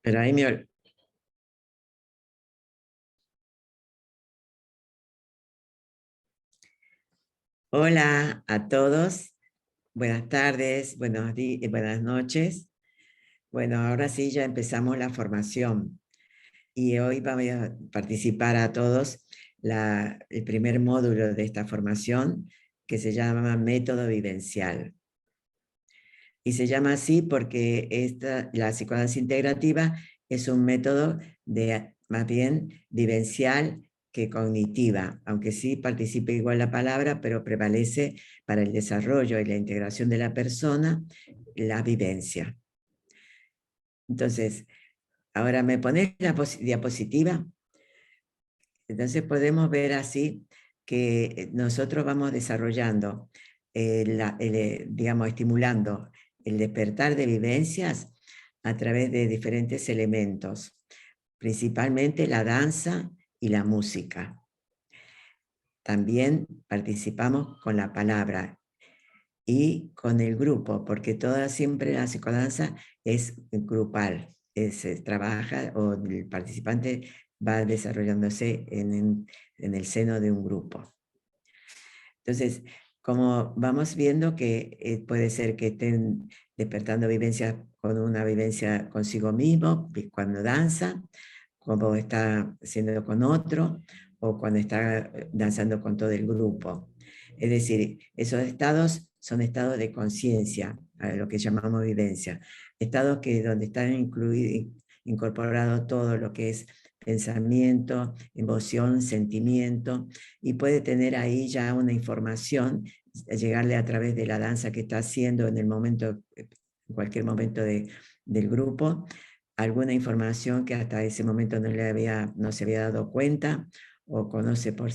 Pero ahí Hola a todos, buenas tardes, buenas noches. Bueno, ahora sí ya empezamos la formación y hoy vamos a participar a todos el primer módulo de esta formación que se llama Método Vivencial. Y se llama así porque la psicoanálisis integrativa es un método más bien vivencial que cognitiva, aunque sí participa igual la palabra, pero prevalece para el desarrollo y la integración de la persona la vivencia. Entonces, ahora me pones la diapositiva. Entonces podemos ver así que nosotros vamos desarrollando, digamos, estimulando el despertar de vivencias a través de diferentes elementos, principalmente la danza y la música. También participamos con la palabra y con el grupo, porque siempre la psicodanza es grupal, se trabaja o el participante va desarrollándose en el seno de un grupo. Entonces, como vamos viendo que puede ser que estén despertando vivencias con una vivencia consigo mismo, cuando danza, como está haciendo con otro, o cuando está danzando con todo el grupo. Es decir, esos estados son estados de conciencia, lo que llamamos vivencia. Estados donde están incorporado todo lo que es pensamiento, emoción, sentimiento, y puede tener ahí ya una información, llegarle a través de la danza que está haciendo en cualquier momento del grupo, alguna información que hasta ese momento no se había dado cuenta, o conoce por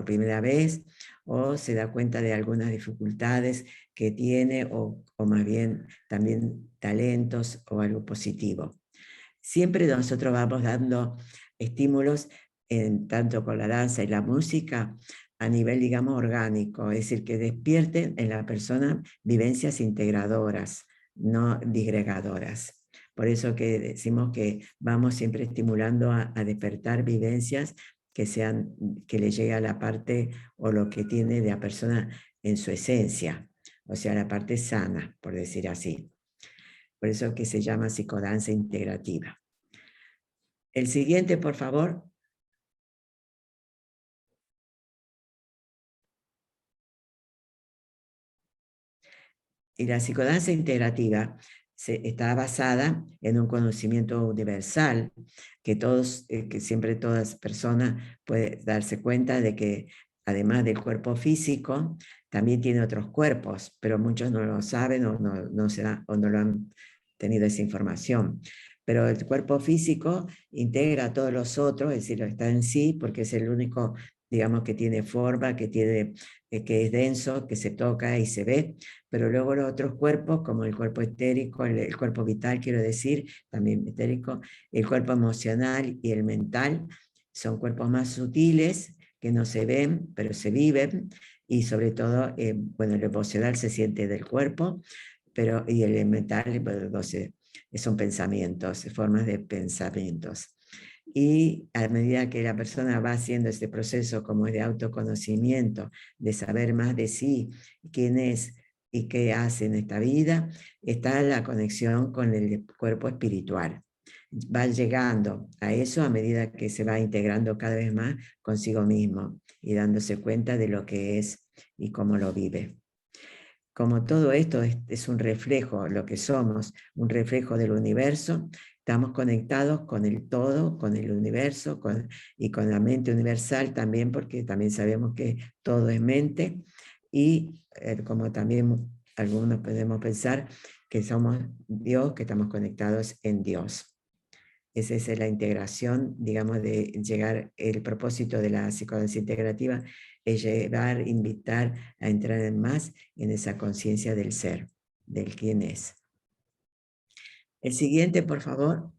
primera vez, o se da cuenta de algunas dificultades que tiene, o más bien también talentos o algo positivo. Siempre nosotros vamos dando estímulos, tanto con la danza y la música, a nivel, digamos, orgánico, es decir, que despierten en la persona vivencias integradoras, no disgregadoras. Por eso que decimos que vamos siempre estimulando a despertar vivencias que le llegue a la parte o lo que tiene de la persona en su esencia, o sea, la parte sana, por decir así. Por eso que se llama psicodanza integrativa. El siguiente, por favor. Y la psicodanza integrativa está basada en un conocimiento universal que siempre todas personas pueden darse cuenta de que además del cuerpo físico, también tiene otros cuerpos, pero muchos no lo saben o no lo han tenido esa información. Pero el cuerpo físico integra a todos los otros, es decir, está en sí, porque es el único, digamos, que tiene forma, que es denso, que se toca y se ve, pero luego los otros cuerpos, como el cuerpo etérico, el cuerpo vital, quiero decir, también etérico, el cuerpo emocional y el mental, son cuerpos más sutiles, que no se ven, pero se viven, y sobre todo, bueno, el emocional se siente del cuerpo, y el mental, bueno, son pensamientos, formas de pensamientos. Y a medida que la persona va haciendo este proceso como de autoconocimiento, de saber más de sí, quién es y qué hace en esta vida, está la conexión con el cuerpo espiritual. Va llegando a eso a medida que se va integrando cada vez más consigo mismo y dándose cuenta de lo que es y cómo lo vive. Como todo esto es un reflejo, lo que somos, un reflejo del universo, estamos conectados con el todo, con el universo, y con la mente universal también, porque también sabemos que todo es mente, y como también algunos podemos pensar que somos Dios, que estamos conectados en Dios. Esa es la integración, digamos, de llegar, el propósito de la psicodanza integrativa es llevar, invitar a entrar más en esa conciencia del ser, del quién es. El siguiente, por favor.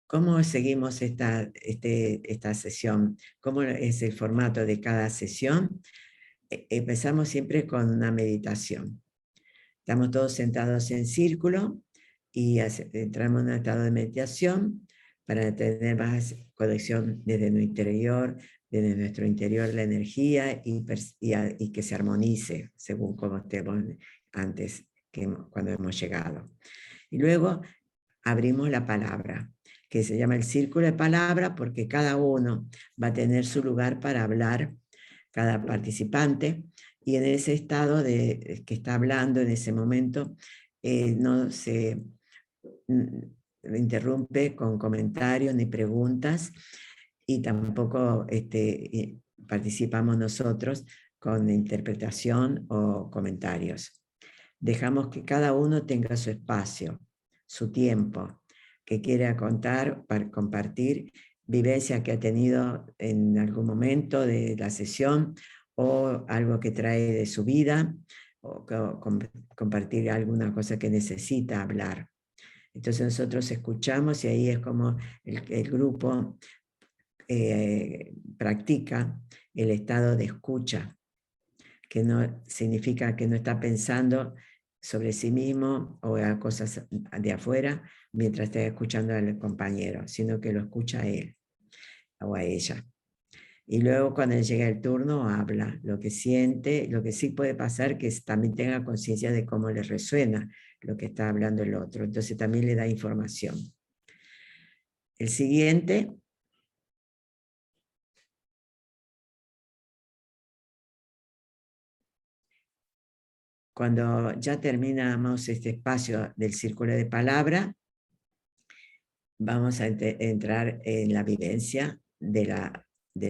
¿Cómo seguimos esta sesión? ¿Cómo es el formato de cada sesión? empezamos siempre con una meditación. Estamos todos sentados en círculo y entramos en un estado de meditación para tener más conexión desde nuestro interior, desde nuestro interior la energía y que se armonice según como estemos antes, cuando hemos llegado. Y luego abrimos la palabra, que se llama el círculo de palabra, porque cada uno va a tener su lugar para hablar, cada participante, y en ese estado de que está hablando en ese momento, no se interrumpe con comentarios ni preguntas, y tampoco participamos nosotros con interpretación o comentarios. Dejamos que cada uno tenga su espacio, su tiempo, que quiera contar, para compartir vivencia que ha tenido en algún momento de la sesión o algo que trae de su vida o compartir alguna cosa que necesita hablar. Entonces nosotros escuchamos y ahí es como el grupo practica el estado de escucha, que no significa que no está pensando sobre sí mismo o a cosas de afuera mientras está escuchando al compañero, sino que lo escucha a él o a ella. Y luego cuando llega el turno habla lo que siente, lo que sí puede pasar que también tenga conciencia de cómo le resuena lo que está hablando el otro. Entonces también le da información. El siguiente. Cuando ya terminamos este espacio del círculo de palabra, vamos a entrar en la vivencia de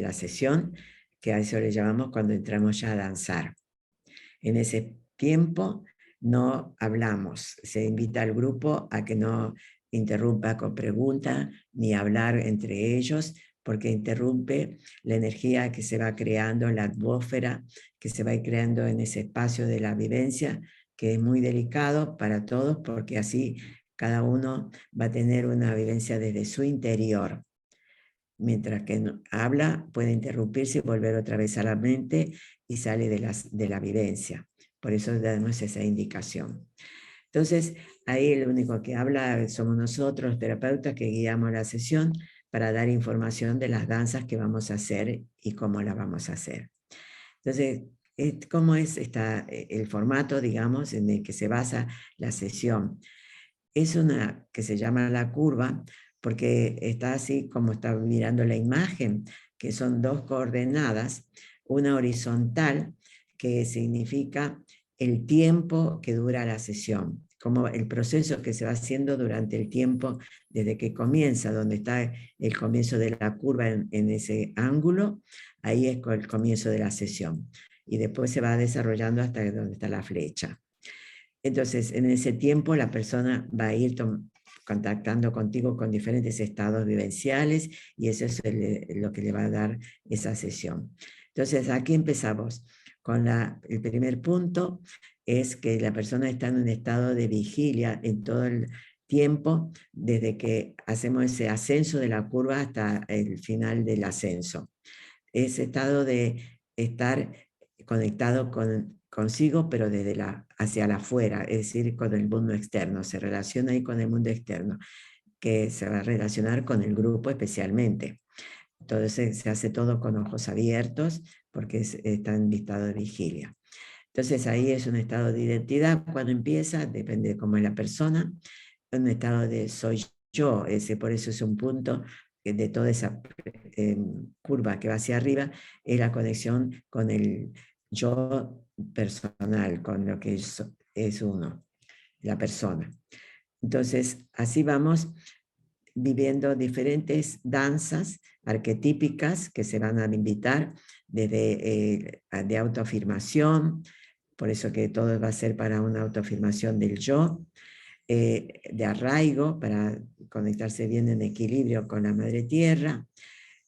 la sesión, que a eso le llamamos cuando entramos ya a danzar. En ese tiempo no hablamos, se invita al grupo a que no interrumpa con preguntas ni hablar entre ellos, porque interrumpe la energía que se va creando, la atmósfera que se va creando en ese espacio de la vivencia, que es muy delicado para todos, porque así cada uno va a tener una vivencia desde su interior. Mientras que habla, puede interrumpirse y volver otra vez a la mente y sale de la vivencia. Por eso damos esa indicación. Entonces, ahí el único que habla somos nosotros, los terapeutas, que guiamos la sesión para dar información de las danzas que vamos a hacer y cómo las vamos a hacer. Entonces, ¿cómo es el formato, digamos, en el que se basa la sesión? Es una que se llama la curva, porque está así como está mirando la imagen, que son dos coordenadas, una horizontal, que significa el tiempo que dura la sesión, como el proceso que se va haciendo durante el tiempo desde que comienza, donde está el comienzo de la curva en ese ángulo, ahí es el comienzo de la sesión. Y después se va desarrollando hasta donde está la flecha. Entonces, en ese tiempo la persona va a ir contactando contigo con diferentes estados vivenciales y eso es lo que le va a dar esa sesión. Entonces, aquí empezamos con el primer punto, es que la persona está en un estado de vigilia en todo el tiempo, desde que hacemos ese ascenso de la curva hasta el final del ascenso. Ese estado de estar conectado consigo, pero desde hacia la afuera, es decir, con el mundo externo, se relaciona ahí con el mundo externo, que se va a relacionar con el grupo especialmente. Entonces se hace todo con ojos abiertos, porque está en estado de vigilia. Entonces ahí es un estado de identidad. Cuando empieza, depende de cómo es la persona, un estado de soy yo, por eso es un punto de toda esa curva que va hacia arriba, es la conexión con el yo personal, con lo que es uno, la persona. Entonces, así vamos viviendo diferentes danzas arquetípicas que se van a invitar desde de autoafirmación, por eso que todo va a ser para una autoafirmación del yo, de arraigo, para conectarse bien en equilibrio con la madre tierra,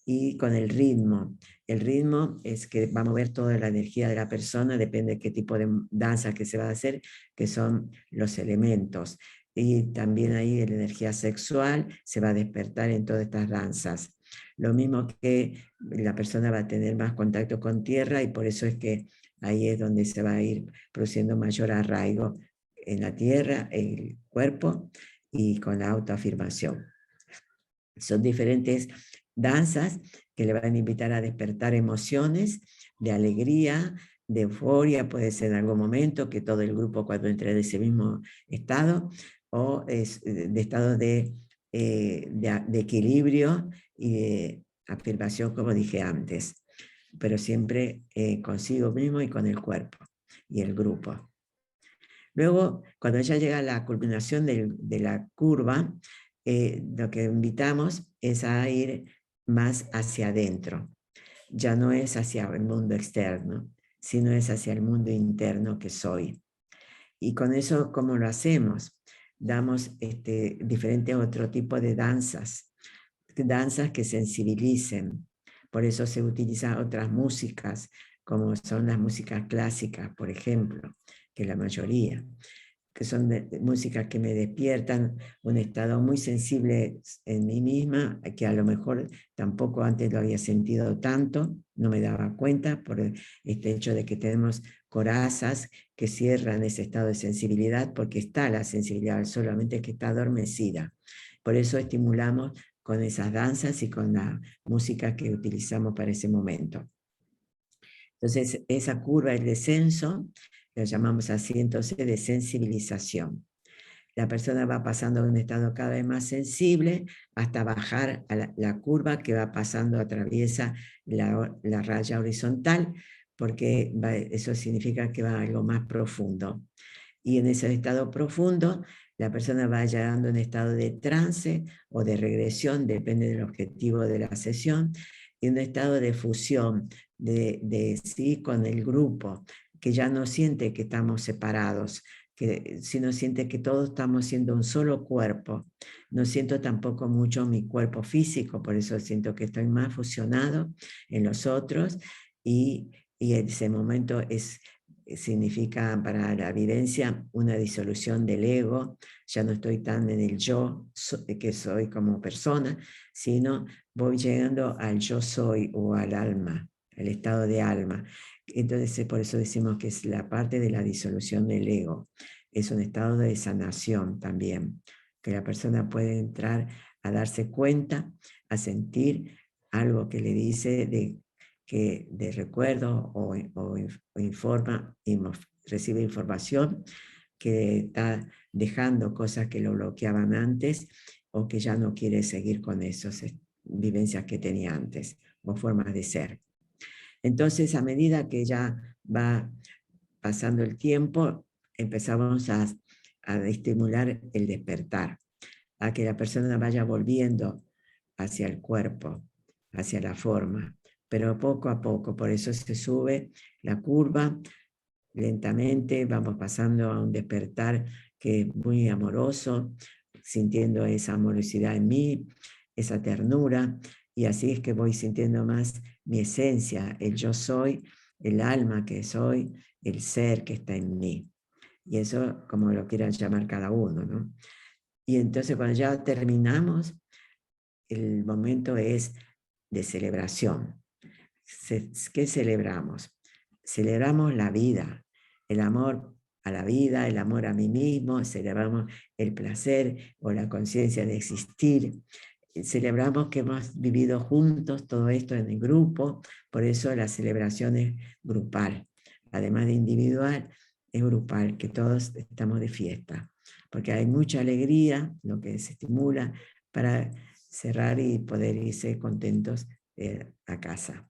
y con el ritmo. El ritmo es que va a mover toda la energía de la persona, depende de qué tipo de danza que se va a hacer, que son los elementos. Y también ahí la energía sexual se va a despertar en todas estas danzas. Lo mismo que la persona va a tener más contacto con tierra y por eso es que ahí es donde se va a ir produciendo mayor arraigo en la tierra, en el cuerpo y con la autoafirmación. Son diferentes danzas que le van a invitar a despertar emociones de alegría, de euforia, puede ser en algún momento que todo el grupo cuando entre de ese mismo estado, o de estado de equilibrio y de afirmación, como dije antes, pero siempre consigo mismo y con el cuerpo y el grupo. Luego, cuando ya llega a la culminación de la curva, lo que invitamos es a ir más hacia adentro. Ya no es hacia el mundo externo, sino es hacia el mundo interno que soy. Y con eso, ¿cómo lo hacemos? Damos diferente otro tipo de danzas que sensibilicen. Por eso se utilizan otras músicas, como son las músicas clásicas, por ejemplo, que la mayoría, que son músicas que me despiertan un estado muy sensible en mí misma, que a lo mejor tampoco antes lo había sentido tanto, no me daba cuenta por este hecho de que tenemos corazas que cierran ese estado de sensibilidad, porque está la sensibilidad, solamente que está adormecida. Por eso estimulamos con esas danzas y con la música que utilizamos para ese momento. Entonces, esa curva, el descenso, lo llamamos así entonces de sensibilización. La persona va pasando de un estado cada vez más sensible hasta bajar a la curva que va pasando, atraviesa la raya horizontal, porque eso significa que va a algo más profundo. Y en ese estado profundo, la persona va llegando a un estado de trance o de regresión, depende del objetivo de la sesión, y un estado de fusión sí con el grupo, que ya no siente que estamos separados, sino siente que todos estamos siendo un solo cuerpo. No siento tampoco mucho mi cuerpo físico, por eso siento que estoy más fusionado en los otros, y ese momento significa para la vivencia una disolución del ego. Ya no estoy tan en el yo que soy como persona, sino voy llegando al yo soy o al alma, el estado de alma. Entonces, por eso decimos que es la parte de la disolución del ego. Es un estado de sanación también, que la persona puede entrar a darse cuenta, a sentir algo que le dice de recuerdo o recibe información que está dejando cosas que lo bloqueaban antes o que ya no quiere seguir con esas vivencias que tenía antes o formas de ser. Entonces, a medida que ya va pasando el tiempo, empezamos a estimular el despertar, a que la persona vaya volviendo hacia el cuerpo, hacia la forma, pero poco a poco. Por eso se sube la curva lentamente, vamos pasando a un despertar que es muy amoroso, sintiendo esa amorosidad en mí, esa ternura, y así es que voy sintiendo más mi esencia, el yo soy, el alma que soy, el ser que está en mí. Y eso como lo quieran llamar cada uno, ¿no? Y entonces cuando ya terminamos, el momento es de celebración. ¿Qué celebramos? Celebramos la vida, el amor a la vida, el amor a mí mismo, celebramos el placer o la conciencia de existir, celebramos que hemos vivido juntos todo esto en el grupo, por eso la celebración es grupal, además de individual, es grupal, que todos estamos de fiesta, porque hay mucha alegría, lo que se estimula para cerrar y poder irse contentos a casa.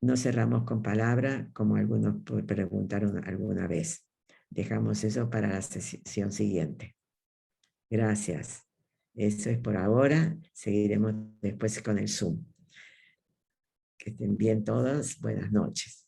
No cerramos con palabra, como algunos preguntaron alguna vez. Dejamos eso para la sesión siguiente. Gracias. Eso es por ahora. Seguiremos después con el Zoom. Que estén bien todos. Buenas noches.